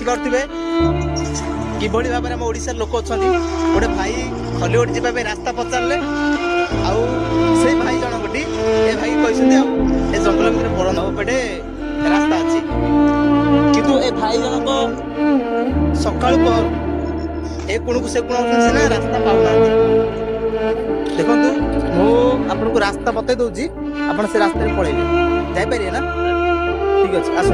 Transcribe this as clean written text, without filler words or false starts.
बुझीपे किभली भाव में आम ओडिशार लोक अच्छा गोटे भाई हलिउड जावाई रास्ता पचारे आउ से भाई जनकटी ए भाई कहते जंगल भितर बरंध पेटे रास्ता अच्छी किंतु ए भाई जनक सकाल पहर ए कोण को से कोण सीना रास्ता पाऊना देखु आपन को रास्ता बतई दूची आप से रास्ते पलैबे जापर ना ठीक अच्छे आस